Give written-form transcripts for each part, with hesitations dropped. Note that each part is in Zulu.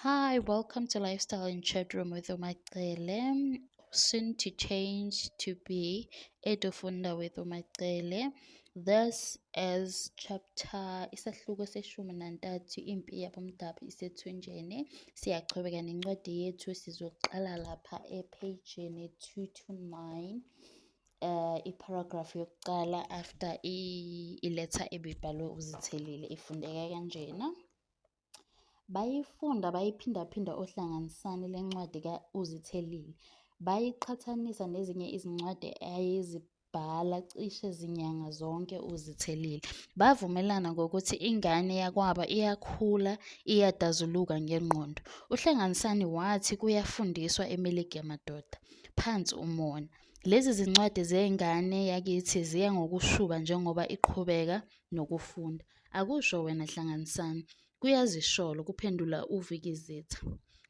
Hi, welcome to Lifestyle in Chat Room with Umacele. Soon to change to be Edofunda with Umacele. This is chapter Ìsahluko seshumi nantathu Impi Yabomndabu Isethunjini. Siyaqhubeka nencwadi yethu sizoqala lapha epagini 229. Iparagraph yokuqala after iletha ebibhalwe uzithelile ifundeka kanjena. Bayifunda bayiphindaphinda ohlanganisani lencwadi ka-Uzithelile, bayiqhathanisa nezinye izincwadi ayezibhala cishe zinyanga zonke Uzithelile. Bavumelana ngokuthi ingane yakwabo iyakhula iyadazuluka ngengqondo. Uhlanganisani wathi kuyafundiswa eMelika Yamadoda, phansi umona. Lezi zincwadi zengane yakithi ziya ngokushuba njengoba iqhubeka nokufunda. Akusho wena Hlanganisani, kuyazishola, kuphendula uVikizitha.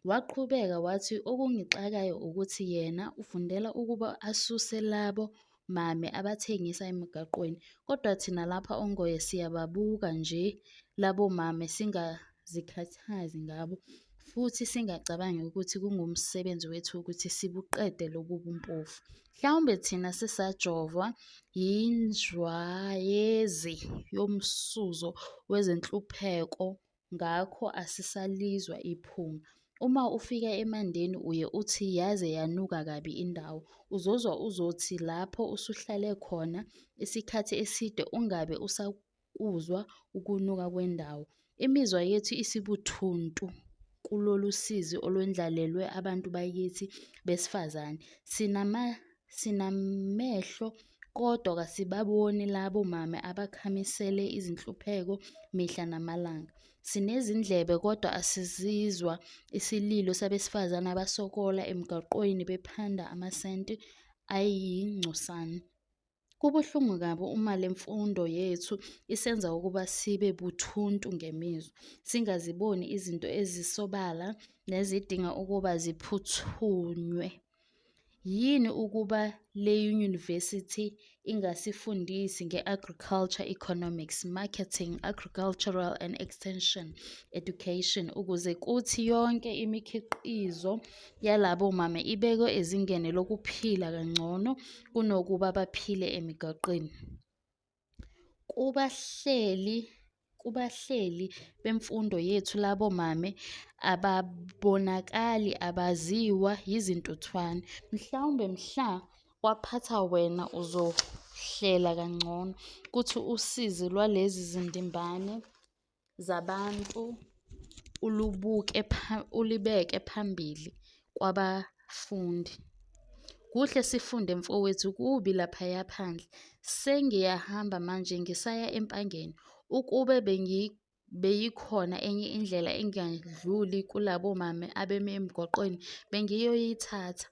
Waqhubeka wathi okungixakayo ukuthi yena ufundela ukuba asuse labo mame abathengisa emigaqweni, kodwa thina lapha ongoye siyababuka nje labo mame singazikhathazi ngabo, futhi singacabangi ukuthi kungumsebenzi wethu ukuthi sibuqede lobu bumpofu. Mhlawumbe thina sisajovwa yinjwayezi yomsuzo wezenhlupheko, ngakho asisalizwa iphunga. Uma ufika emandeni uye uthi yaze yanuka kabi indawo, uzozwa uzothi lapho usuhlale khona isikhathi eside ungabe usakuzwa ukunuka kwendawo. Imizwa yethu isibuthuntu kulolu sizi olwendlalelwe abantu bakithi besifazane. Sinamehlo kodwa kasibaboni labo mame abakhamisele izinhlupheko mihla namalanga. Sinezindlebe kodwa asizizwa isililo sabesifazane abasokola emgaqweni bephanda amasenti ayingcosana. Kubuhlungu kabi uma le mfundo yethu isenza ukuba sibe buthuntu ngemizwa, singaziboni izinto ezisobala nezidinga ukuba ziphuthunywe. Yini ukuba le yunivesithi ingasifundisi nge-agriculture economics, marketing, agricultural and extension education ukuze kuthi yonke imikhiqizo yalabo mame ibekwe ezingeni lokuphila kangcono kunokuba baphile emigaqweni? Kubahleli bemfundo yethu labo mame ababonakali, abaziwa, yizintuthwane. Mhlawumbe mhla kwaphatha wena uzohlela kangcono kuthi usizi lwalezi zindimbane zabantu ulibeke phambili kwabafundi. Kuhle sifunde mfowethu, kubi laphaya phandle. Sengiyahamba manje ngisaya empangeni. Ukube beyikhona enye indlela engadluli kulabo mame abeme emgwaqweni bengiyoyithatha.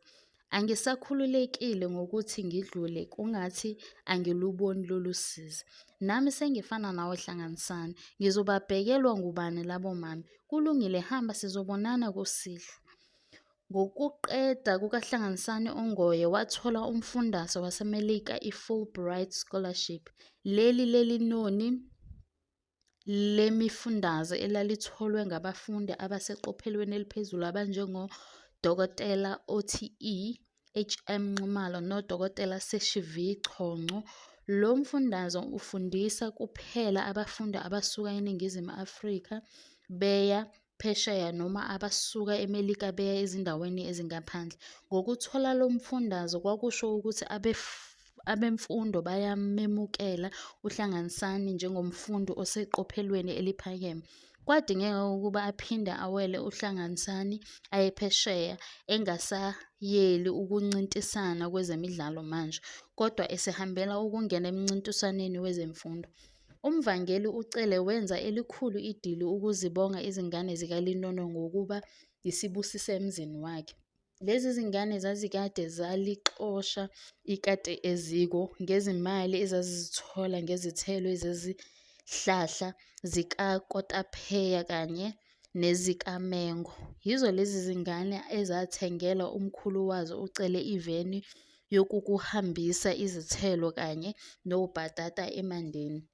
Angisakhululekile ngokuthi ngidlule kungathi angiluboni lolu sizi. Nami sengifana nawe Hlanganisani, ngizobabhekelwa ngubani labo mame? Kulungile, hamba sizobonana kusihlwa. Ngokuqeda kukaHlanganisani ongoye wathola umfundaze waseMelika i-Fulbright Scholarship. Leli noni lemifundaze elalitholwe ngabafundi abaseqophelweni eliphezulu abanjengo-Dkt. OTE HM Nxumalo no-Dkt. Seshivi Chonco. Lo mfundaze ufundisa kuphela abafundi abasuka eNingizimu Afrika beya phesheya noma abasuka eMelika beya ezindaweni ezingaphandle. Ngokuthola lo mfundaze kwakusho ukuthi abemfundo bayamemukela uHlanganisani njengomfundi oseqophelweni eliphakeme. Kwadingeka ukuba aphinde awele uHlanganisani aye phesheya, engasayeli ukuncintisana kwezemidlalo manje, kodwa esehambela ukungena emncintiswaneni wezemfundo. Umvangeli uCele wenza elikhulu idili ukuzibonga izingane zikaLinono ngokuba yisibusiso emzini wakhe. Lezi zingane zazikade zalixosha ikati eziko ngezimali ezazizithola ngezithelo zezihlahla zikakotapeya kanye nezikamengo. Yizo lezi zingane ezathengela umkhulu wazo uCele iveni yokukuhambisa izithelo kanye nobhatata emandeni.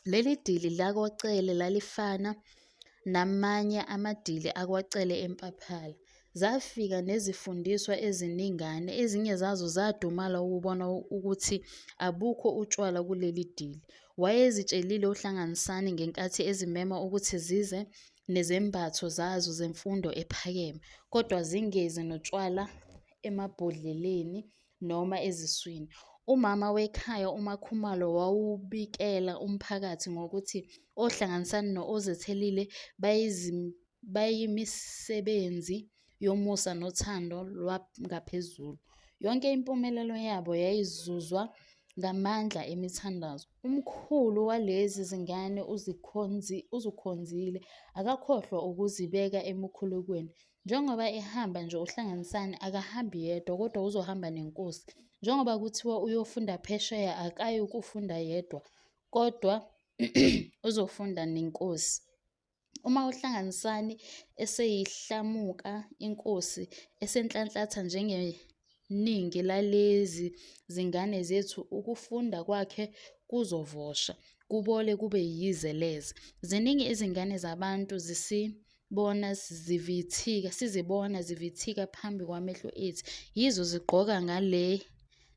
Leli dili lakoCele lalifana namanye amadili akwacele empaphalo. Zafika nezifundiswa eziningana, ezinye zazo zadumala ukubona ukuthi abukho utshwala kuleli dili. Wayezitshelile uHlanganisani ngenkathi ezimema ukuthi zize nezembatho zazo zemfundo ephakeme, kodwa zingezi notshwala emabhodleleni noma eziswini. Umama wekhaya uMakhumalo wawubikela umphakathi ngokuthi oHlanganisani no-Ozethelile bayimisebenzi yomusa nothando lwangaphezulu. Yonke impumelelo yabo yayizuzwa ngamandla emithandazo. Umkhulu walezi zingane uZikhonzile akakhohlwa ukuzibeka emukhulekweni. Njengoba ehamba nje uHlanganisani akahambi yedwa, kodwa uzohamba neNkosi. Njengoba kuthiwa uyofunda phesheya, akayi ukufunda yedwa, kodwa uzofunda neNkosi. Uma uHlanganisani eseyihlamuka iNkosi esenhlanhlatha njengeningi lalezi zingane zethu, ukufunda kwakhe kuzovosha, kubole kube yize leze. Ziningi izingane zabantu sizibona zivithika phambi kwamehlo ethu, yizo zigqoka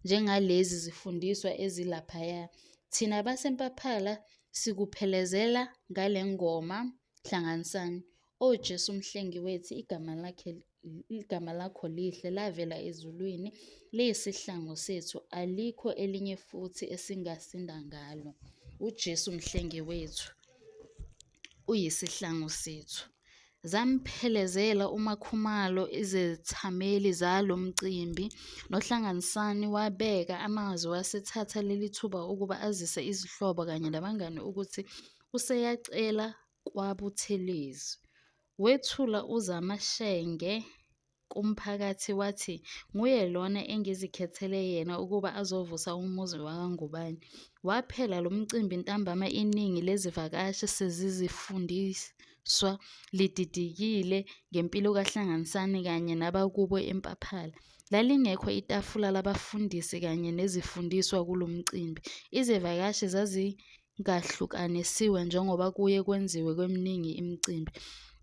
njengalezi zifundiswa ezilaphaya. Thina basempaphala sikuphelezela ngale ngoma, Hlanganisani. O Jesu mhlengi wethu, igama lakho lihle, lavela ezulwini, liyisihlangu sethu, alikho elinye futhi esingasinda ngalo. UJesu mhlengi wethu uyisihlangu sethu. Zamphelezela uMakhumalo izethameli zalo mcimbi, noHlanganisani wabeka amazwi, wasethatha leli thuba ukuba azise izihlobo kanye nabangani ukuthi useyacela kwaButhelezi. Wethula uZamashenge kumphakathi wathi nguye lona engizikhethele yena ukuba azovusa umuzi wakwaNgubane. Waphela lo mcimbi ntambama iningi lezivakashi sezizifundiswa lididikile ngempilo kaHlanganisani kanye nabakubo empaphalo. Lalingekho itafula labafundisi kanye nezifundiswa kulo mcimbi. Izivakashi zazingahlukanisiwe njengoba kuye kwenziwe kweminingi imicimbi.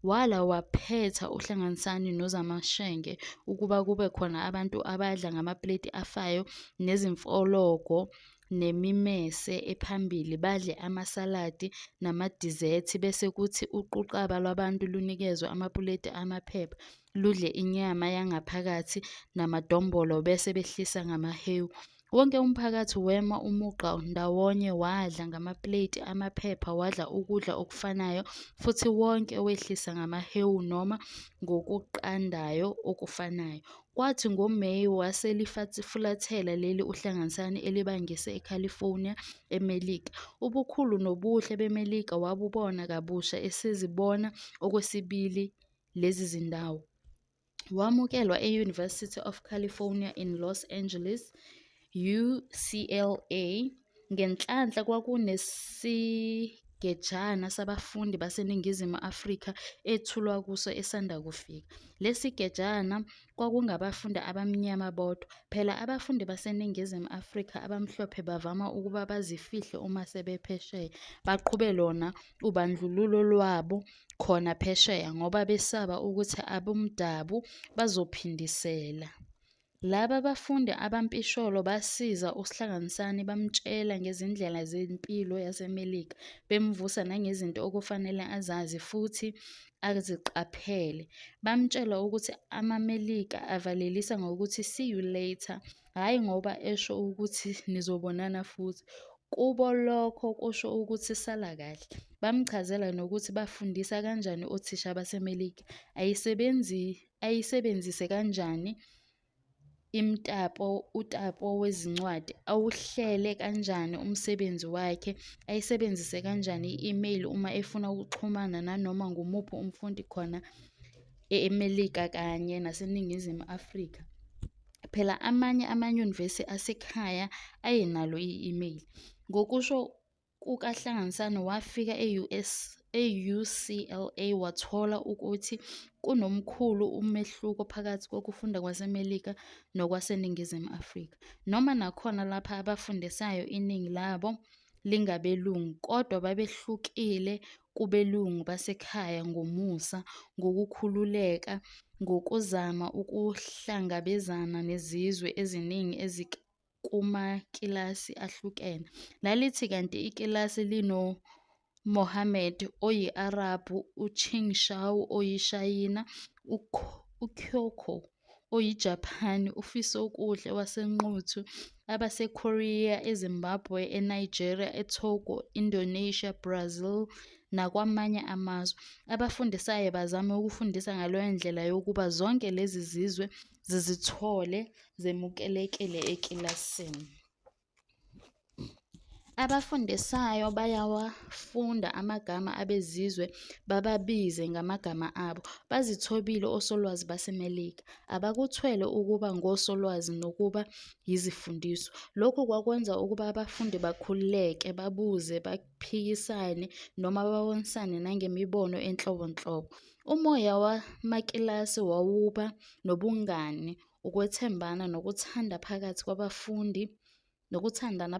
Wala waphetha uHlanganisani noZamashenge ukuba kube khona abantu abadla ngamapleti afayo nezimfologo nemimese ephambili, badle amasaladi namadizethi, bese kuthi uquqaba lwabantu lunikezwe amapuleti amaphepha, ludle inyama yangaphakathi namadombolo bese behlisa ngamahewu. Wonke umphakathi wema umugqa ndawonye, wadla ngamapleti amaphepha, wadla ukudla okufanayo, futhi wonke wehlisa ngamahewu noma ngokuqandayo okufanayo. Kwathi ngoMeyi waselifulathela leli uHlanganisani elibangise eCalifornia, eMelika. Ubukhulu nobuhle beMelika wabubona kabusha esezibona okwesibili lezi zindawo. Wamukelwa e-University of California in Los Angeles, UCLA. Ngenhlanhla kwakunesigejana sabafundi baseNingizimu Afrika ethulwa kuso esanda kufika. Lesi sigejana kwakungabafundi abamnyama bodwa. Phela abafundi baseNingizimu Afrika abamhlophe bavama ukuba bazifihle uma sebephesheya, baqhube lona ubandlululo lwabo khona phesheya ngoba besaba ukuthi abomdabu bazophindisela. Laba bafundi abampisholo basiza uHlanganisani, bamtshela ngezindlela zempilo yaseMelika, bemvusa nangezinto okufanele azazi futhi aziqaphele. Bamtshela ukuthi amaMelika avalelisa ngokuthi see you later, hhayi ngoba esho ukuthi nizobonana futhi. Kubo lokho kusho ukuthi sala kahle. Bamchazela nokuthi bafundisa kanjani othisha baseMelika, ayisebenzise kanjani utapo wezincwadi, awuhlele kanjani umsebenzi wakhe, ayisebenzise kanjani i-email uma efuna ukuxhumana nanoma ngumuphi umfundi khona eMelika kanye naseNingizimu Afrika. Phela amanye amanyuvesi asekhaya ayenalo i-email. Ngokusho kukaHlanganisani, wafika e-UCLA wathola ukuthi kunomkhulu umehluko phakathi kokufunda kwaseMelika nokwaseNingizimu Afrika. Noma nakhona lapha abafundisayo iningi labo lingabelungu, kodwa babehlukile kubelungu basekhaya ngomusa, ngokukhululeka, ngokuzama ukuhlangabezana nezizwe eziningi ezikumakilasi ahlukene. Lalithi kanti ikilasi linoMohammed oyi-Arabhu, uQin Shao oyiShayina, uKyoko oyiJapani, uFisokuhle waseNquthu, abaseKorea, eZimbabwe, eNigeria, eTogo, Indonesia, Brazil nakwamanye amazwe. Abafundisayo bazame ukufundisa ngaleyo ndlela yokuba zonke lezi zizwe zizithole zemukelekile ekilasini. Abafundisayo bayawafunda amagama abezizwe bababize ngamagama abo. Bazithobile osolwazi baseMelika, abakuthwele ukuba ngosolwazi nokuba yizifundiswa. Lokhu kwakwenza ukuba abafundi bakhululeke, babuze, baphikisane noma babonisane nangemibono enhlobonhlobo. Umoya wamakilasi wawuba nobungani, ukwethembana nokuthandana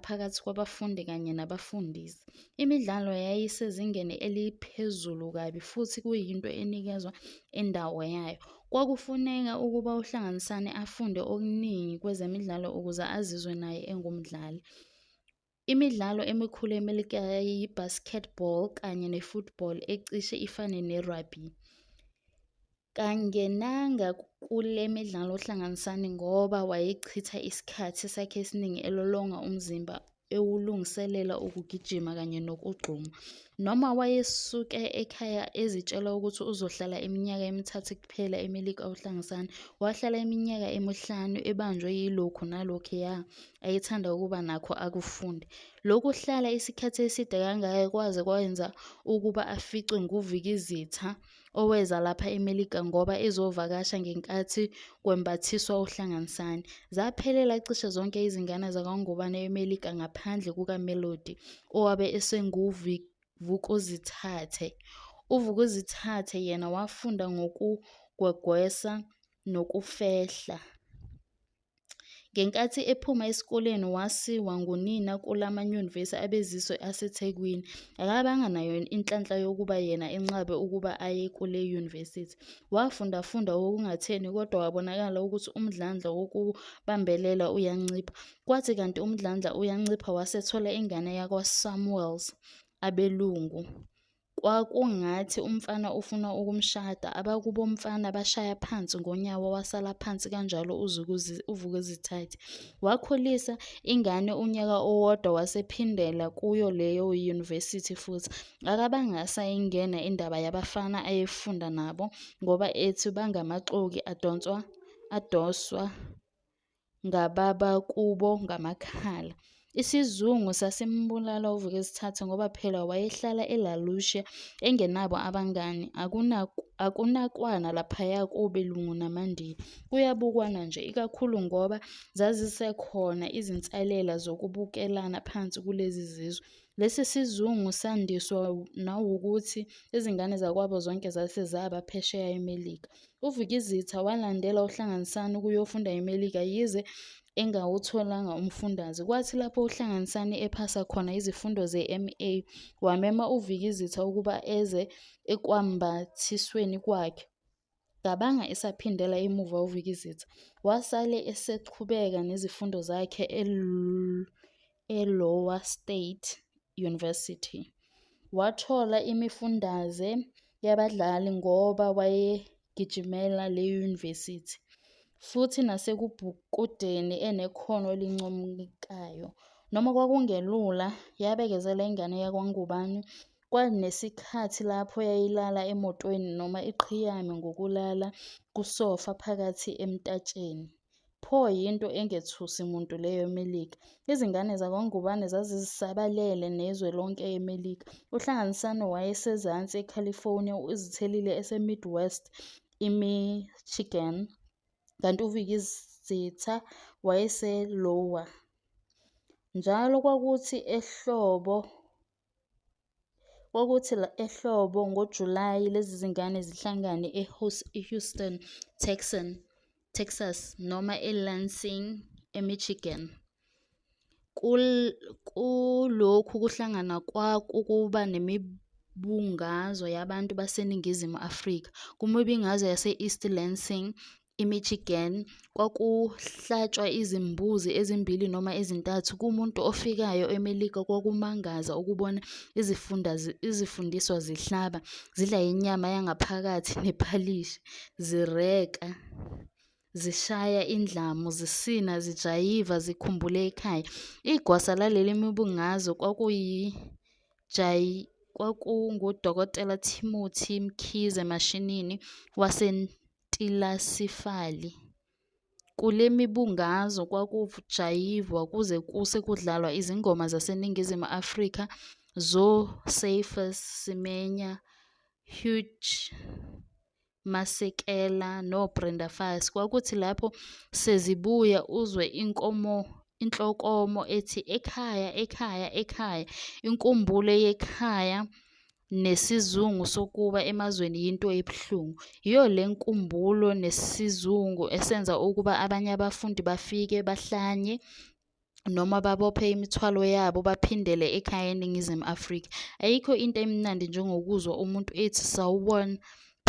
phakathi kwabafundi kanye nabafundisi. Imidlalo yayisezingeni eliphezulu kabi futhi kuyinto enikezwa indawo yayo. Kwakufuneka ukuba uhlanganisane afunde okuningi kwezemidlalo ukuze azizwe naye engumdlali. Imidlalo emikhulu eMelika yayiyi-basketball kanye ne-football ecishe ifane ne-rugby. Kangenanga kule midlalo uhlanganisani ngoba wayechitha isikhathi sakhe esiningi elolonga umzimba ewulungiselela ukugijima kanye nokugxuma. Noma wayesuke ekhaya ezitshela ukuthi uzohlala iminyaka emithathu kuphela eMelika uhlanganisani, wahlala iminyaka emihlanu ebanjwe yilokhu nalokhuya ayethanda ukuba nakho akufunde. Lokhu hlala isikhathi eside kangaka kwaze kwenza ukuba aficwe nguVikizitha oweza lapha eMelika ngoba ezovakasha ngenkathi kwembathiswa uhlanganisani. Zaphelela cishe zonke izingane zakwaNgubane eMelika ngaphandle kukaMelody owabe esenguVukuzithathe. uVukuzithathe yena wafunda ngokugwegwesa nokufehla. Ngenkathi ephuma esikoleni wasiwa ngunina kulamanyuvesi abezizwe aseThekwini. Akabanga nayo inhlanhla yokuba yena enqabe ukuba aye kule yunivesithi. Wafunda okungatheni kodwa wabonakala ukuthi umdlandla wokubambelela uyancipha. Kwathi kanti umdlandla uyancipha wasethola ingane yakwaSamuels abelungu. Kwakungathi umfana ufuna ukumshada. Abakubo mfana bashaya phansi ngonyawo wasala phansi kanjalo uVukuzithathe. Wakhulisa ingane unyaka owodwa wasephindela kuyo leyo yunivesithi futhi. Akabanga asayingena indaba yabafana ayefunda nabo ngoba ethi bangamaxoki adonswa ngababakubo ngamakhala. Isizungu sasimbulala uVukuzithathe ngoba phela wayehlala eLalusha engenabo abangani. Akunakwana laphaya kobelungu namaNdiya. Kuyabukwana nje, ikakhulu ngoba zazisekhona izinsalela zokubukelana phansi kulezi zizwe. Lesi sizungu sandiswa nawukuthi izingane zakwabo zonke zase zaba phesheya eMelika. uVukizitha walandela uhlanganisani ukuyofunda eMelika yize engawutholanga umfundaze. Kwathi lapho uhlanganisani ephasa khona izifundo ze-MA, wamema uVukizitha ukuba eze ekwambathisweni kwakhe. Kabanga esaphindela emuva uVukizitha. Wasale eseqhubeka nezifundo zakhe eLower State University. Wathola imifundaze yabadlali ngoba wayegijimela le yunivesithi, futhi nasekubhukudeni enekhono elincomekayo. Noma kwakungelula, yabekezela ingane yakwaNgubane. Kwanesikhathi lapho yayilala emotweni noma iqhiyame ngokulala kusofa phakathi emtatsheni. Pho yinto engethusi muntu leyo eMelika. Izingane zakwaNgubane zazisabalele nezwe lonke eMelika. Uhlanganisani wayesezansi eCalifornia, uzithelile eseMidwest, iMichigan, kanti uVukizitha wayeseLower. Njalo kwakuthi ehlobo ngoJulayi lezi zingane zihlangane eHouston, Texas noma eLansing, eMichigan. Kulokhu kuhlangana kwakuba kwemibungazo yabantu baseNingizimu Afrika. Kumibungazo yase-East Lansing, eMichigan, kwakuhlatshwa izimbuzi ezimbili noma ezintathu kumuntu ofikayo eMelika. Kwakumangaza ukubona izifundiswa zihlaba, zidla inyama yangaphakathi nephalishi, zireka, zishaya indlamu, zisina, zijayiva, zikhumbule ekhaya. Igwasa laleli mibungazo kwakunguDokotela Timothy Mkhize Mashinini waseNtilasifali. Kule mibungazo kwakujayivwa kuze kuse kudlalwa izingoma zaseNingizimu Afrika zoCephas Semenya, Hugh Masekela noBrenda Fassie. Kwakuthi lapho sezibuya uzwe inhlokomo ethi ekhaya, ekhaya, ekhaya. Inkumbulo yekhaya nesizungu sokuba emazweni yinto ebuhlungu. Yiyo le nkumbulo nesizungu esenza ukuba abanye abafundi bafike bahlanye noma babophe imithwalo yabo baphindele ekhaya eNingizimu Afrika. Ayikho into emnandi njengokuzwa umuntu ethi sawubona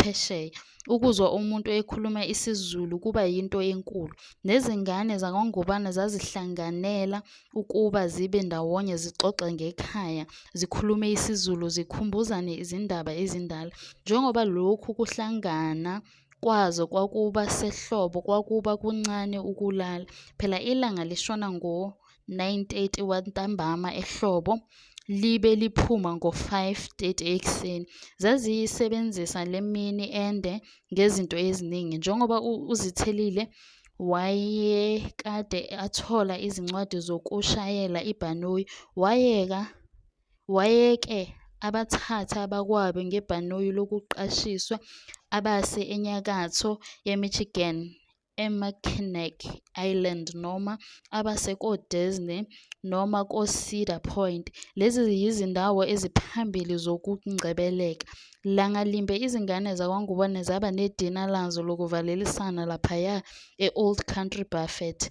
phesheya. Ukuzwa umuntu ekhuluma isiZulu kuba yinto enkulu. Nezingane zakwaNgubane zazihlanganela ukuba zibe ndawonye, zixoxe ngekhaya, zikhulume isiZulu, zikhumbuzane izindaba ezindala. Njengoba lokhu kuhlangana kwazo kwakuba sehlobo, kwakuba kuncane ukulala. Phela ilanga lishona ngo-9:30 ntambama ehlobo, libe liphuma ngo-5:30 ekuseni. Zaziyisebenzisa le mini ende ngezinto eziningi. Njengoba uZithelile wayekade athola izincwadi zokushayela ibhanoyi, wayeke abathatha abakwabo ngebhanoyi lokuqashiswa abase enyakatho yeMichigan, eMackinac Island, noma abase koDisney noma koCedar Point. Lezi yizindawo eziphambili zokungcebeleka. Langalimbe izingane zakwaNgubane zaba nedina lazo lokuvalelisana laphaya e-Old Country Buffet.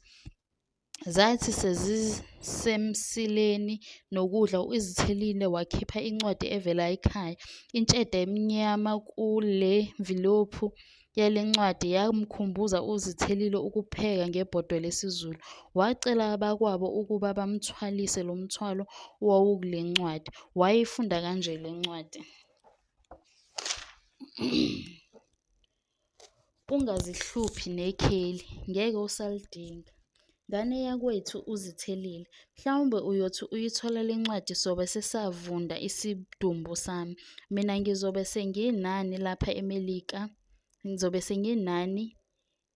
Zathi sezisemsileni nokudla, uZithelile wakhipha incwadi evela ekhaya. Intshede emnyama kule mvilophu yale ncwadi yamkhumbuza uZithelile ukupheka ngebhodwe lesiZulu. Wacela abakwabo ukuba bamthwalise lo mthwalo owawukule ncwadi. Wayifunda kanje le ncwadi: ungazihluphi nekheli, ngeke usalidinga. Ngane yakwethu uZithelile, mhlawumbe uyothi uyithola le ncwadi sobe sesavunda isidumbu sami. Mina ngizobe senginani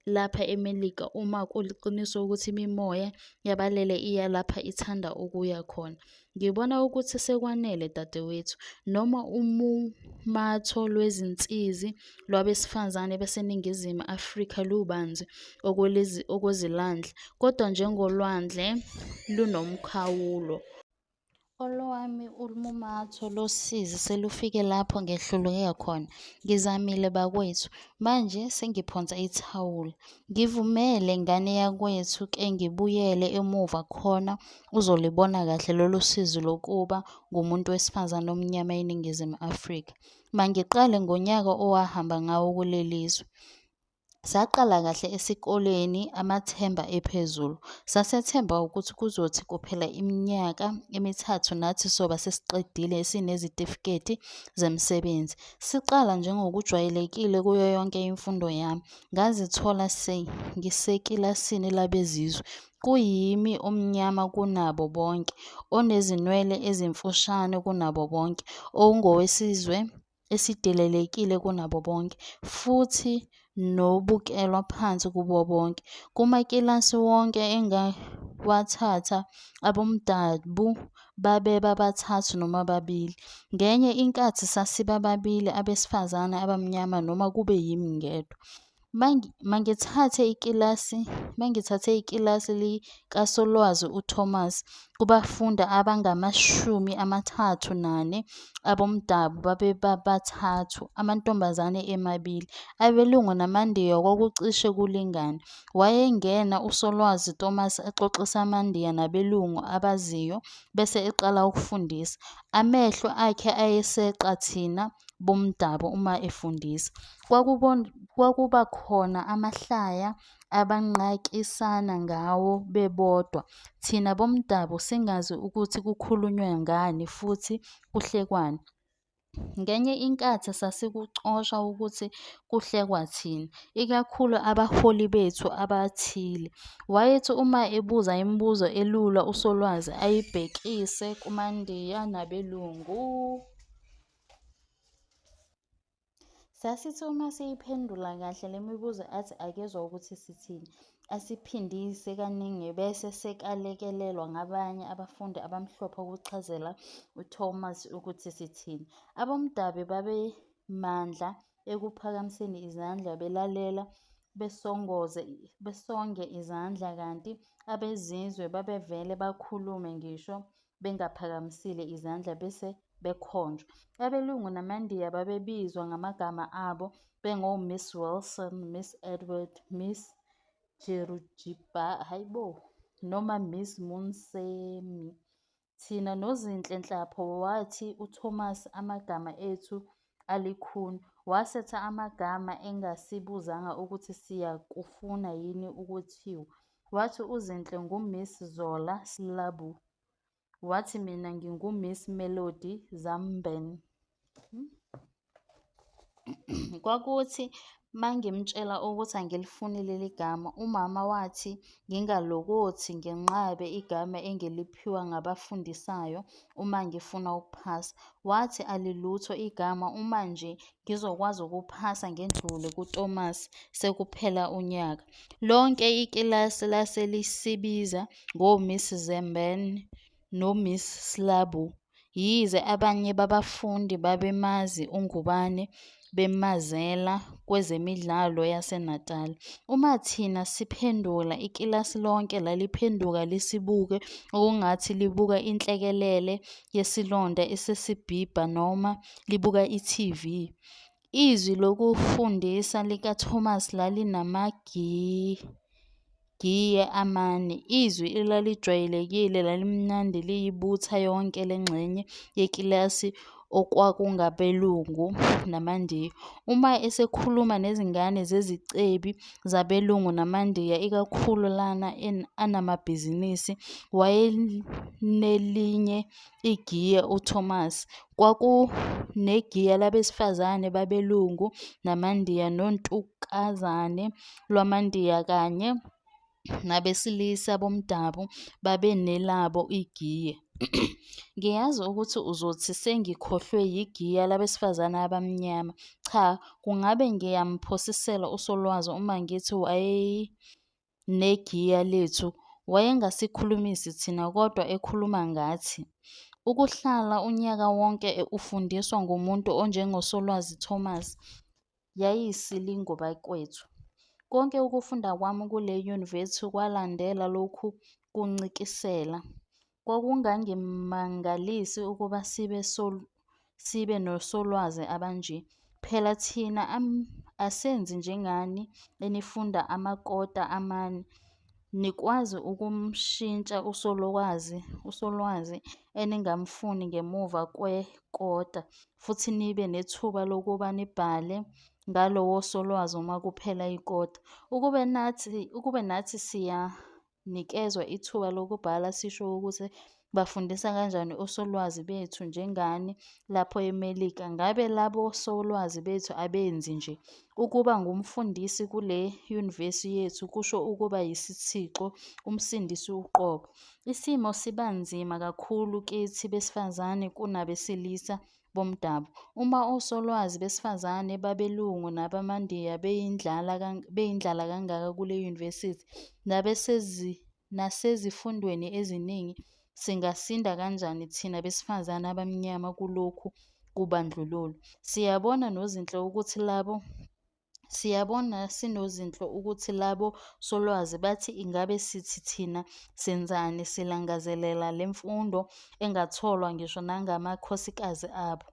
lapha eMelika uma kuliqiniso ukuthi imimoya yabalele iya lapha ithanda ukuya khona. Ngibona ukuthi sekwanele dadewethu, noma umumatho lwezinsizi lwabesifazane baseNingizimu Afrika lubanzi okwezilandle, kodwa njengolwandle lunomkhawulo. Olwami umumatho losizi selufike lapho ngehluleka khona. Ngizamile bakwethu, manje sengiphonsa ithawula. Ngivumele ngane yakwethu ke ngibuyele emuva khona uzolibona kahle lolu sizi lokuba ngumuntu wesifazane omnyama eNingizimu Afrika. Mangiqale ngonyaka owahamba ngawo kulelizwe. Saqala kahle esikoleni amathemba ephezulu. Sasethemba ukuthi kuzothi kuphela iminyaka emithathu nathi soba sesiqedile sinezitifiketi zemisebenzi. Siqala njengokujwayelekile kuyo yonke imfundo yami. Ngazithola ngisekilasini labezizwe. Kuyimi omnyama kunabo bonke, onezinwele ezimfushane kunabo bonke, ongowesizwe esidelelekile kunabo bonke, futhi nobukelwa phansi kubo bonke. Kumakilasi wonke engawathatha, abomdabu babeba bathathu noma babili. Ngenye inkathi sasiba babili abesifazane abamnyama noma kube yimi ngedwa. Mangithathe ikilasi likaSolwazi uThomas kubafundi abangama-34, abomdabu babebathathu, amantombazane emabili, abelungu namaNdiya kwakucishe kulingana. Wayengena uSolwazi Thomas exoxisa amaNdiya nabelungu abaziyo, bese eqala ukufundisa. Amehlo akhe ayeseqa thina bomdabu uma efundisa. Kwakuba khona amahlaya abanqakisana ngawo bebodwa, thina bomdabu singazi ukuthi kukhulunywa ngani futhi kuhlekwani. Ngenye inkathi sasikucosha ukuthi kuhlekwa thina, ikakhulu abaholi bethu abathile. Wayethi uma ebuza imibuzo elula uSolwazi ayibhekise kumaNdiya nabelungu. Sasithi uma siyiphendula kahle le mibuzo athi akezwa ukuthi sithini, asiphindise kaningi bese sekalekelelwa ngabanye abafundi abamhlophe ukuchazela uThomas ukuthi sithini. Abomdabu babemandla ekuphakamiseni izandla belalela besonge izandla, kanti abezizwe babevele bakhulume ngisho bengaphakamisile izandla bese bekhonjwa. Abelungu namaNdiya babebizwa ngamagama abo bengo-Miss Wilson, Miss Edward, Miss noma Miss Munsemi. Thina noZinhle Nhlapho wathi uThomas amagama ethu alikhuni. Wasetha amagama engasibuzanga ukuthi siyakufuna yini ukuthiwa. Wathi uZinhle nguMiss Zola Slabu, wathi mina ngingu-Miss Melody Zamben. Kwakuthi mangimtshela ukuthi angilifuni leli gama, umama wathi ngingalokothi ngenqabe igama engiliphiwa ngabafundisayo uma ngifuna ukuphasa. Wathi alilutho igama uma nje ngizokwazi ukuphasa ngedlule kuThomas sekuphela unyaka. Lonke ikilasi lase lisibiza ngo-Miss Zemben no-Miss Slabu, yize abanye babafundi babemazi ungubane bemazela kwezemidlalo yaseNatali. Uma thina siphendula, ikilasi lonke laliphenduka lisibuke okungathi libuka inhlekelele yesilonda esesibhibha noma libuka i-TV. Izwi lokufundisa likaThomas lalinamagiye amane. Izwi elalijwayelekile lalimnandi liyibutha yonke lengxenye yekilasi okwakungabelungu namaNdiya. Uma esekhuluma nezingane zezicebi zabelungu namaNdiya, ikakhulu lana anamabhizinisi, wayenelinye igiye uThomas. Kwakunegiya labesifazane babelungu namaNdiya nontukazane lwamaNdiya kanye nabesilisa bomdabu babenelabo igiye. Ngiyazi ukuthi uzothi sengikhohlwe yigiya labesifazane abamnyama. Cha, kungabe ngiyamphosisela uSolwazi uma ngithi wayenegiya lethu wayengasikhulumisi thina kodwa ekhuluma ngathi. Ukuhlala unyaka wonke ufundiswa ngumuntu onjengoSolwazi Thomas yayiyisilingo bakwethu. Konke ukufunda kwami kule yunivesithi kwalandela lokhu kuncikisela. Kwakungangimangalisi ukuba sibe nosolwazi abanje. Phela thina asenzi njengani enifunda amakota amane, nikwazi ukumshintsha usolwazi eningamfuni ngemuva kwekota, futhi nibe nethuba lokuba nibhale ngalowo solwazi uma kuphela ikota. Ukube nathi siyanikezwa ithuba lokubhala sisho ukuthi bafundisa kanjani osolwazi bethu njengani lapho eMelika, ngabe labo solwazi bethu abenzi nje. Ukuba ngumfundisi kule yunivesithi yethu kusho ukuba yisithixo, umsindisi uqobo. Isimo siba nzima kakhulu kithi besifazane kunabesilisa bomdabu. Uma osolwazi besifazane babelungu nabamaNdiya beyindlala kangaka kule yunivesithi, nasezifundweni eziningi, singasinda kanjani thina besifazane abamnyama kulokhu kubandlululo? Siyabona noZinhle ukuthi labo Siyabona sinozinhlo ukuthi labo solwazi bathi ingabe sithi thina senzani silangazelela le mfundo engatholwa ngisho nangamakhosikazi abo.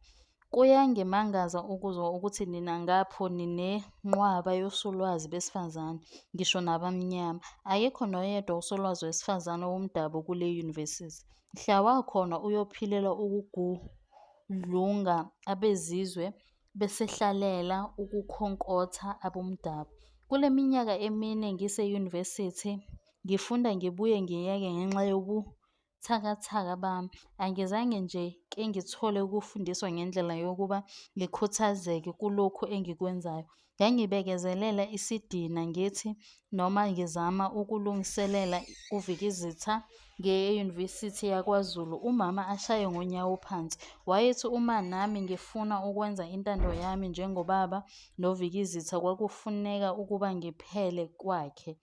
Kuyangimangaza ukuzwa ukuthi nina ngapho ninenqwaba yosolwazi besifazane, ngisho nabamnyama. Akekho noyedwa usolwazi wesifazane womdabu kule yunivesithi. Mhla wakhona uyophilela ukugudlunga abezizwe besehlalela ukukhonkotha abomdabu. Kule minyaka emine ngiseyunivesithi, ngifunda ngibuye ngiyeke ngenxa yobuthakathaka bami, angizange nje ke ngithole ukufundiswa ngendlela yokuba ngikhuthazeke kulokhu engikwenzayo. Ngangibekezelela isidina ngithi noma ngizama ukulungiselela uvikizitha ngiye eyunivesithi yakwaZulu, umama ashaye ngonyawo phansi. Wayethi uma nami ngifuna ukwenza intando yami njengobaba novikizitha kwakufuneka ukuba ngiphele kwakhe.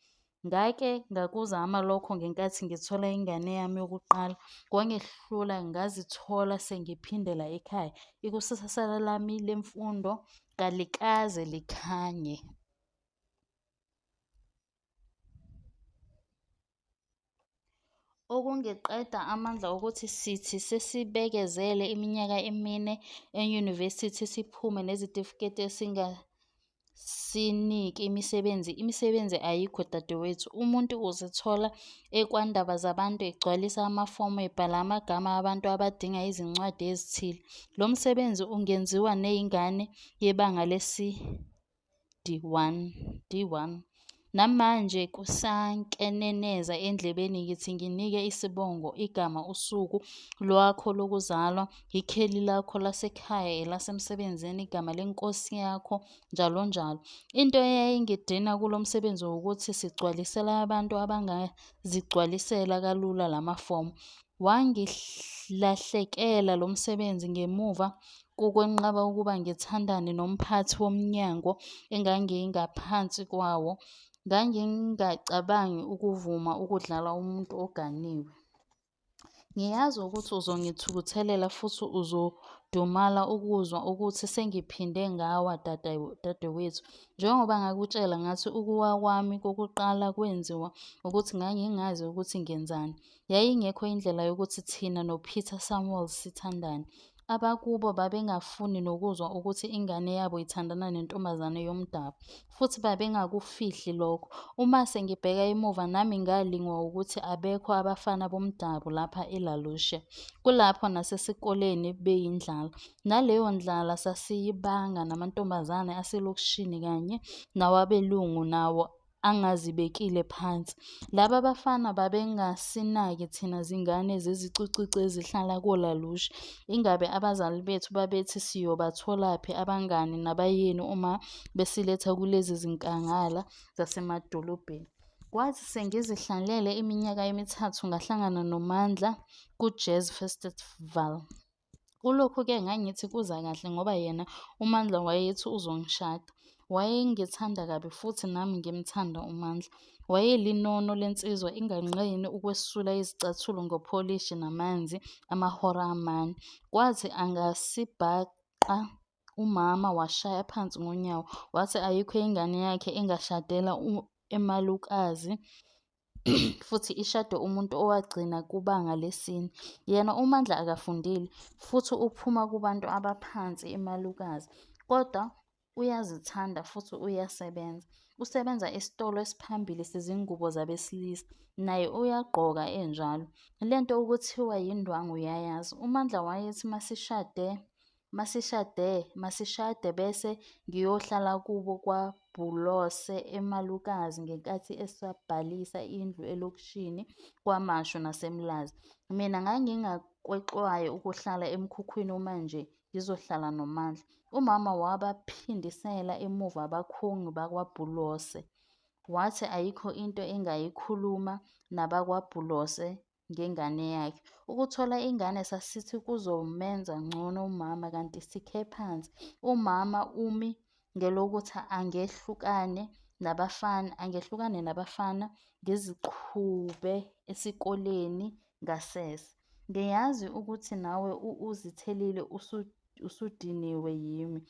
Ngake ngakuzama lokho ngenkathi ngithola ingane yami yokuqala. Kwangehlula ngazithola sengiphindela ekhaya. Ikusasa lami lemfundo kalikaze likhanye. Okungeqeda amandla ukuthi sithi sesibekezele iminyaka emine eyunivesithi siphume nezitifiketi esingasiniki imisebenzi. Imisebenzi ayikho dadewethu. Umuntu uzithola ekwandaba zabantu egcwalisa amafomu ebhala amagama abantu abadinga izincwadi ezithile. Lo msebenzi ungenziwa neyingane yebanga D1. Namanje kusankeneneza endlebeni ngithi nginike isibongo, igama, usuku lwakho lokuzalwa, ikheli lakho lasekhaya, elasemsebenzini, igama lenkosi yakho, njalo njalo. Into eyayingidina kulo msebenzi ukuthi sigcwalisela abantu abangazigcwalisela kalula lamafomu. Wangilahlekela lo msebenzi ngemuva kokwenqaba ukuba ngithandane nomphathi womnyango engangingaphansi kwawo. Ngangingacabangi ukuvuma ukudlala umuntu oganiwe. Ngiyazi ukuthi uzongithukuthelela futhi uzodumala ukuzwa ukuthi sengiphinde ngawa dadewethu. Njengoba ngakutshela ngathi ukuwa kwami kokuqala kwenziwa ukuthi ngangingazi ukuthi ngenzani. Yayingekho indlela yokuthi thina noPeter Samuel sithandane. Abakubo babengafuni nokuzwa ukuthi ingane yabo ithandana nentombazane yomdabu, futhi babengakufihli lokho. Uma sengibheka emuva nami ngalingwa ukuthi abekho abafana bomdabu lapha eLalusha. Kulapho nasesikoleni beyindlala. Naleyo ndlala sasiyibanga namantombazane aselokishini kanye nawabelungu nawo angazibekile phansi. Laba bafana babengasinaki thina zingane zezicicici ezihlala koLalusha. Ingabe abazali bethu babethi siyobatholaphi abangani nabayeni uma besiletha kulezi zinkangala zasemadolobheni. Kwathi sengizihlalele iminyaka emithathu ngahlangana noMandla ku-Jazz Festival. Kulokhu-ke ngangithi kuza kahle ngoba yena uMandla wayethi uzongishada. Wayengithanda kabi futhi nami ngimthanda uMandla. Wayelinono lensizwa, inganqeni ukwesula izicathulo ngopholishi namanzi amahora amane. Kwathi angasibhaqa umama washaya phansi ngonyawo. Wathi ayikho ingane yakhe engashadela emalukazi futhi ishade umuntu owagcina kubanga lesine. Yena uMandla akafundile futhi uphuma kubantu abaphansi emalukazi, kodwa uyazithanda futhi uyasebenza. Usebenza esitolo esiphambili sezingubo zabesilisa, naye uyagqoka enjalo. Lento okuthiwa yindwangu uyayazi. uMandla wayethi masishade bese ngiyohlala kubo kwaBhulose emalukazi ngenkathi esabhalisa indlu elokishini kwaMashu naseMlazi. Mina ngangingakwexwayo ukuhlala emkhukhwini uma nje ngizohlala noMandla. Umama wabaphindisela emuva abakhongi bakwaBhulose. Wathi ayikho into engayikhuluma nabakwaBhulose ngengane yakhe. Ukuthola ingane sasithi kuzomenza ngcono umama, kanti sikhe phansi. Umama umi ngelokuthi angehlukane nabafana ngeziqhube esikoleni ngasese. Ngiyazi ukuthi nawe uzithelile usudiniwe yimi.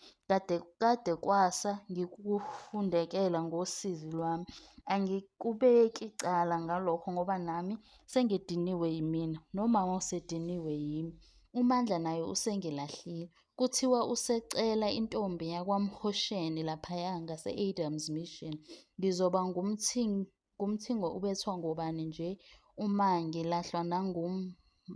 Kade kwasa ngikufundekela ngosizi lwami. Angikubeki icala ngalokho ngoba nami sengidiniwe yimina, nomama usediniwe yimi. uMandla naye usengilahlile. Kuthiwa usecela intombi yakwaMhosheni laphaya ngase-Adams Mission. Ngizoba ngumthingo ubethwa ngobani nje uma ngilahlwa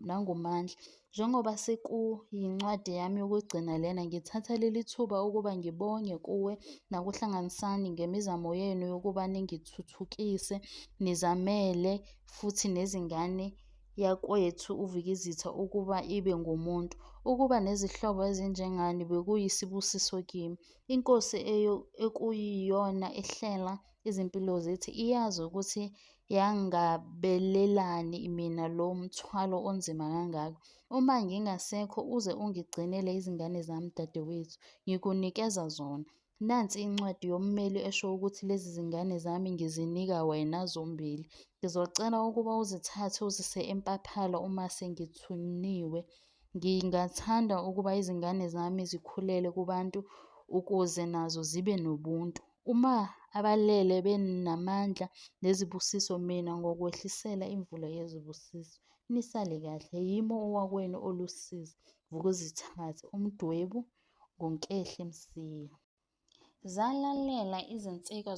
nanguMandla. Njengoba sekuyincwadi yami yokugcina lena, ngithatha leli thuba ukuba ngibonge kuwe nakuhlanganisani ngemizamo yenu yokuba ningithuthukise, nizamele futhi nezingane yakwethu uVikizitha ukuba ibe ngumuntu. Ukuba nezihlobo ezinjengani bekuyisibusiso kimi. INkosi ekuyiyona ehlela izimpilo zethu iyazi ukuthi yangabelelani mina lo mthwalo onzima kangaka. Uma ngingasekho uze ungigcinele izingane zami dadewethu, ngikunikeza zona. Nansi incwadi yommeli esho ukuthi lezi zingane zami ngizinika wena zombili. Ngizocela ukuba uzithathe uzise empaphalo uma sengithuniwe. Ngingathanda ukuba izingane zami zikhulele kubantu ukuze nazo zibe nobuntu. Uma abalele benamandla nezibusiso, mina ngokwehlisela imvula yezibusiso. Nisale kahle. Yimo owakwenu olusizi. Vukuzithathe. Umdwebu nguNkehle Msiya. Zalalela izinsizwa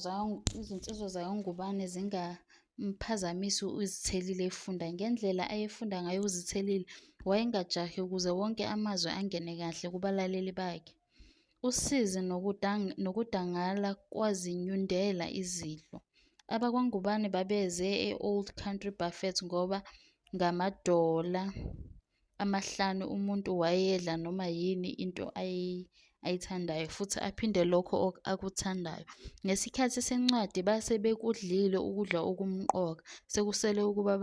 zayoNgubane zingamphazamisi uZithelile efunda. Ngendlela ayefunda ngayo uZithelile wayengajahi ukuze wonke amazwi angene kahle kubalaleli bakhe. Usizi nokudangala kwazinyundela izidlo. AbakwaNgubane babeze e-Old Country Buffet ngoba ngama$5 umuntu wayedla noma yini into ayithandayo futhi aphinde lokho akuthandayo. Ngesikhathi sencwadi base bekudlile ukudla okumqoka, sekusele ukuba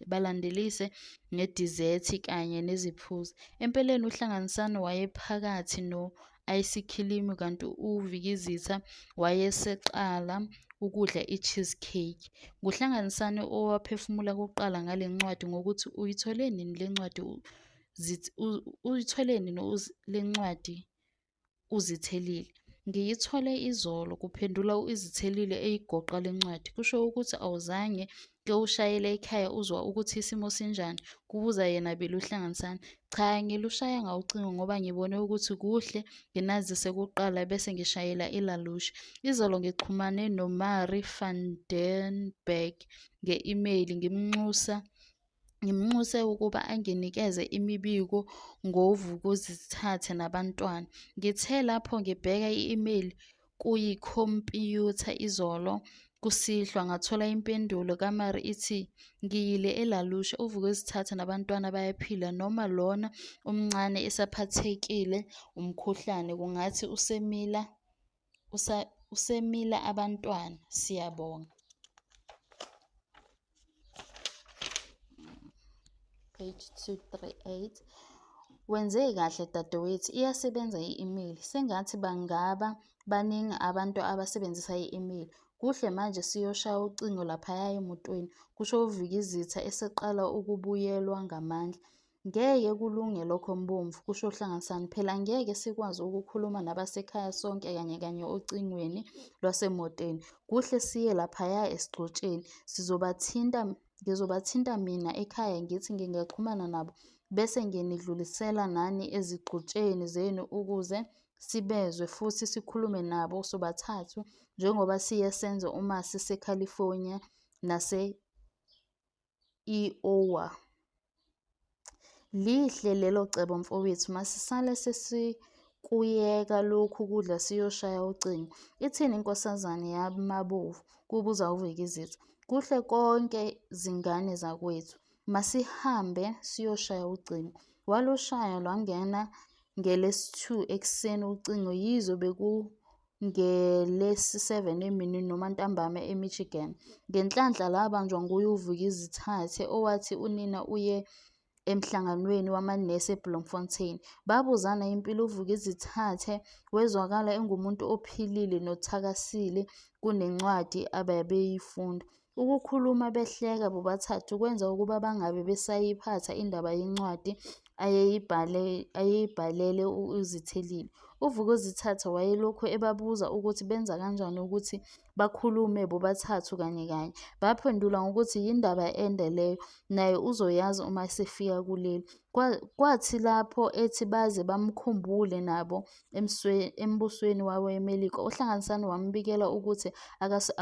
balandelise ngedizethi kanye neziphuzo. Empeleni uHlanganisani wayephakathi no-ayisikhilimu kanti uVikizitha wayeseqala ukudla i-cheesecake. NguHlanganisani owaphefumula kuqala ngale ncwadi ngokuthi uyithole nini le ncwadi uZithelile? Ngiyithole izolo, kuphendula uZithelile eyigoqa le ncwadi. Kusho ukuthi awuzange ke ushayele ekhaya uzwa ukuthi isimo sinjani? Kubuza yena Bili uHlanganisani. Cha, angilushayanga ucingo ngoba ngibone ukuthi kuhle nginazise kuqala bese ngishayela ilalushe. Izolo ngixhumane noMarie van den Berg nge-imeyili ngimnxuse ukuba anginikeze imibiko ngoVukuzithathe nabantwana. Ngithe lapho ngibheka i-imeyili kuyikhompiyutha izolo kusihlwa ngathola impendulo kaMarie ithi, ngiyile elalushe, uVukuzithathe nabantwana bayaphila noma lona omncane esaphathekile umkhuhlane. Kungathi usemila abantwana. Siyabonga. Page 238. Wenze kahle dadewethu, iyasebenza i-imeyili. Sengathi bangaba baningi abantu abasebenzisa i-imeyili. Kuhle manje siyoshaya ucingo laphaya emotweni, kusho uVikizitha eseqala ukubuyelwa ngamandla. Ngeke kulunge lokho Mbomvu, kusho uHlanganisani. Phela ngeke sikwazi ukukhuluma nabasekhaya sonke kanye ocingweni lwasemoteni. Kuhle siye laphaya esigcotsheni. Ngizobathinta mina ekhaya ngithi ngingaxhumana nabo bese nginidlulisela nani ezigcotsheni zenu ukuze sibezwe futhi sikhulume nabo sobathathu njengoba siye senze uma siseCalifornia nase-Iowa. Lihle lelo cebo mfowethu, masisale sesikuyeka lokhu kudla siyoshaya ucingo. Ithini inkosazane yamabovu? Kubuza uVikizitha. Kuhle konke zingane zakwethu. Masihambe siyoshaya ucingo. Walushaya lwangena ngele-2 ekuseni ucingo yize bekungele-7 emini noma ntambama eMichigan. Ngenhlanhla labanjwa nguye uVukizithathe owathi unina uye emhlanganweni wamanesi eBloemfontein. Babuzana impilo. uVukizithathe wezwakala engumuntu ophilile nothakasile kunencwadi ababeyifunda. Ukukhuluma behleka bobathathu kwenza ukuba bangabe besayiphatha indaba yencwadi ayeyibhalele uZithelile. uVukuzithathe wayelokhu ebabuza ukuthi benza kanjani ukuthi bakhulume bobathathu kanye kanye. Baphendula ngokuthi yindaba ende leyo, naye uzoyazi uma esefika kuleli. Kwathi lapho ethi baze bamkhumbule nabo embusweni waseMelika, uHlanganisani wambikela ukuthi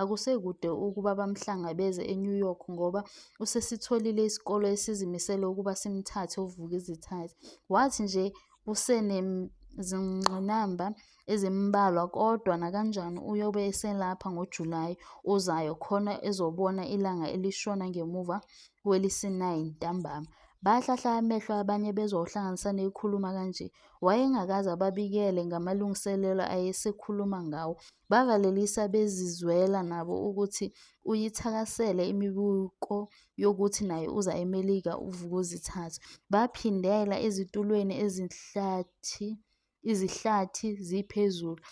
akusekude ukuba bamhlangabeze eNew York ngoba usesitholile isikole esizimisele ukuba simthathe uVukuzithathe. Wathi nje kusenezingqinamba ezimbalwa kodwa nakanjani uyobe eselapha ngoJulayi ozayo khona ezobona ilanga elishona ngemuva kwelesi-9 ntambama. Bahlahla amehlo abanye bezwa uHlanganisani ekhuluma kanje. Wayengakaze ababikele ngamalungiselelo ayesekhuluma ngawo. Bavalelisa bezizwela nabo ukuthi uyithakasele imibiko yokuthi naye uza eMelika uVukuzithathe. Baphindela ezitulweni izihlathi ziphezulu.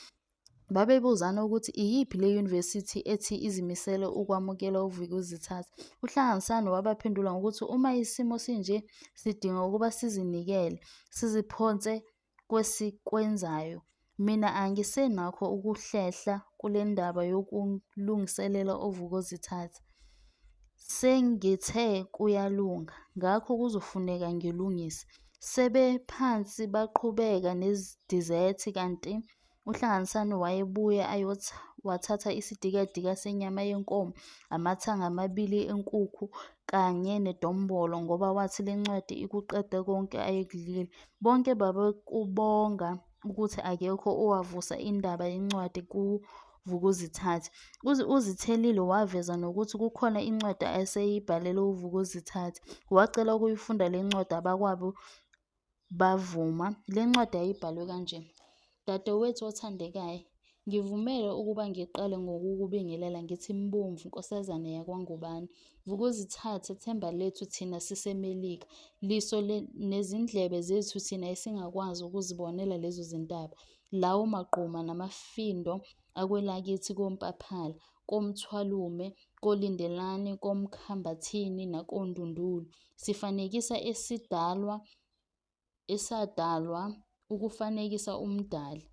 Babebuzana ukuthi iyiphi le yunivesithi ethi izimisele ukwamukela uVukuzithathe. uHlanganisani wabaphendula ngokuthi uma isimo sinje sidinga ukuba sizinikele, siziphonse kwesikwenzayo. Mina angisenakho ukuhlehla kule ndaba yokulungiselela uVukuzithathe. Sengithe kuyalunga, ngakho kuzofuneka ngilungise. Sebephansi baqhubeka nezidizethi kanti uHlanganisani wayebuye wathatha isidikadika senyama yenkomo, amathanga amabili enkukhu kanye nedombolo ngoba wathi le ncwadi ikuqede konke ayekudlile. Bonke babekubonga ukuthi akekho owavusa indaba yencwadi kuVukuzithathe. uZithelile waveza nokuthi kukhona incwadi aseyibhalele uVukuzithathe. Wacela ukuyifunda le ncwadi abakwabo bavuma. Le ncwadi yayibhalwe kanje: Dadewethu othandekayo, ngivumele ukuba ngiqale ngokukubingelela ngithi mbomvu nkosazana yakwaNgubane. Vukuzithathe, themba lethu thina siseMelika, liso nezindlebe zethu thina esingakwazi ukuzibonela lezo zintaba, lawo maqhuma namafindo akwelakithi koMpaphala, koMthwalume, koLindelani, koMkhambathini nakoNdundulu. Sifanekisa esadalwa ukufanekisa umdali.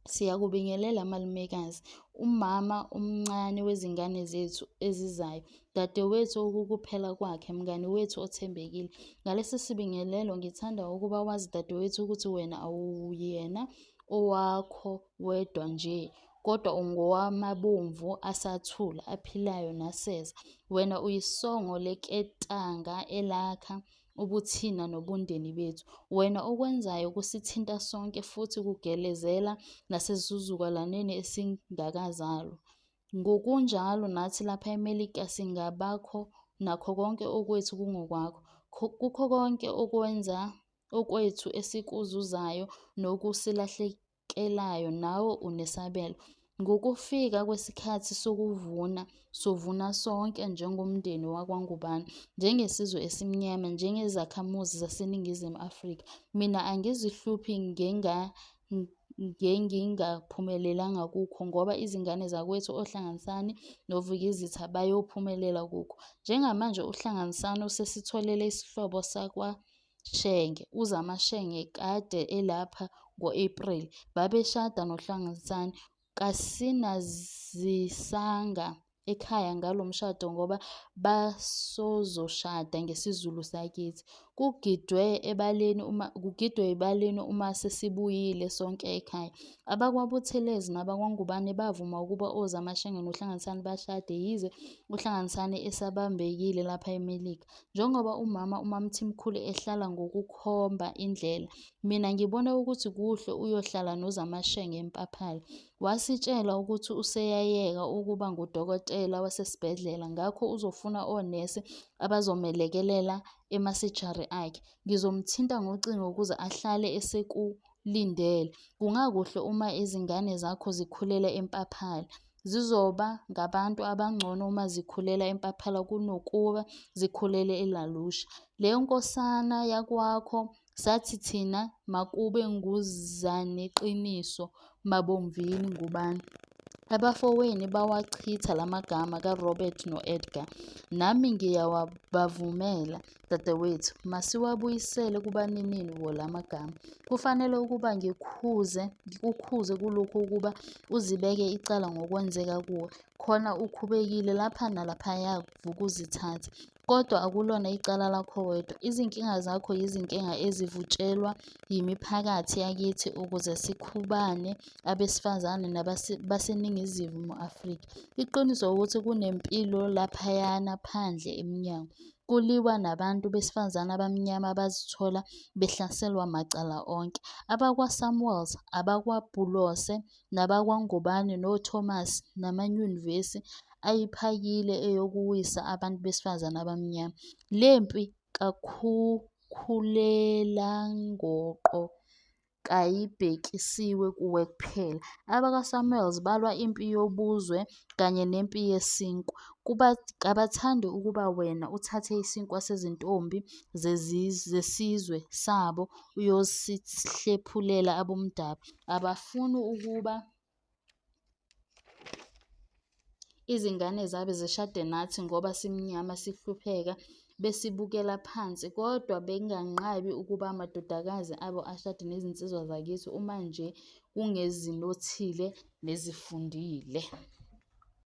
Siyakubingelela malumekazi, umama omncane wezingane zethu ezizayo, dadewethu okukuphela kwakhe, mngani wethu othembekile. Ngalesi sibingelelo ngithanda ukuba wazi dadewethu ukuthi wena awuyena owakho wedwa nje, kodwa ungowamabomvu asathula, aphilayo naseza. Wena uyisongo leketanga elakha ubuthina nobundeni bethu. Wena okwenzayo kusithinta sonke futhi kugelezela nasesizukulwaneni esingakazalwa. Ngokunjalo nathi lapha eMelika singabakho nakho konke okwethu kungokwakho. Kukho konke okwethu esikuzuzayo nokusilahlekelayo nawe unesabelo. Ngokufika kwesikhathi sokuvuna, sovuna sonke njengomndeni wakwaNgubane, njengesizwe esimnyama, njengezakhamuzi zaseNingizimu Afrika. Mina angizihluphi ngengingaphumelelanga kukho ngoba izingane zakwethu oHlanganisani noVukuzitha bayophumelela kukho. Njengamanje uHlanganisani usesitholele isihlobo sakwaShenge. uZamashenge kade elapha ngo-Apreli. Babeshada noHlanganisani. Kasinazisanga ekhaya ngalo mshado ngoba basozoshada ngesiZulu sakithi. Kugidwe ebaleni uma sesibuyile sonke ekhaya. AbakwaButhelezi nabakwaNgubane bavuma ukuba oZamashenge noHlanganisani bashade yize uHlanganisani esabambekile lapha eMelika. Njengoba uMamthimkhulu ehlala ngokukhomba indlela, mina ngibona ukuthi kuhle uyohlala noZamashenge eMpaphala. Wasitshela ukuthi useyayeka ukuba ngudokotela wasesibhedlela, ngakho uzofuna onesi abazomelekelela emasejari akhe. Ngizomthinta ngocingo ukuze ahlale esekulindele. Kungakuhle uma izingane zakho zikhulela eMpaphala. Zizoba ngabantu abangcono uma zikhulela eMpaphala kunokuba zikhulele eLalusha. Leyo nkosana yakwakho sathi thina makube nguzaneqiniso mabomvini Ngubane. Abafowenu bawachitha lamagama kaRobert noEdgar. Nami ngiyawabavumela, dadewethu, masiwabuyisele kubaninini wolamagama. Kufanele ukuba ngikukhuze kulokhu ukuba uzibeke icala ngokwenzeka kuwe, khona ukhubekile lapha nalaphaya vukuzithatha. Kodwa akulona icala lakho wedwa. Izinkinga zakho yizinkinga ezivutshelwa yimiphakathi yakithi ukuze sikhubane abesifazane baseNingizimu Afrika. Iqiniso ukuthi kunempilo laphayana phandle emnyango. Kuliwa nabantu besifazane abamnyama abazithola behlaselwa macala onke. AbakwaSamuels, abakwaBhulose, nabakwaNgubane noThomas namanyuvesi ayiphakile eyokuwisa abantu besifazane abamnyama. Lempi kaKhukhulelangqoqo kayibhekisiwe kuwe kuphela. AbakwaSamuels balwa impi yobuzwe kanye nempi yesinkwa. Kabathandi ukuba wena uthathe isinkwa sezintombi zesizwe sabo uyosihlephulela abomdabu. Abafuni ukuba izingane zabo zishade nathi ngoba simnyama sihlupheka besibukela phansi, kodwa benganqabi ukuba amadodakazi abo ashade nezinsizwa zakithi uma nje kungezinothile nezifundile.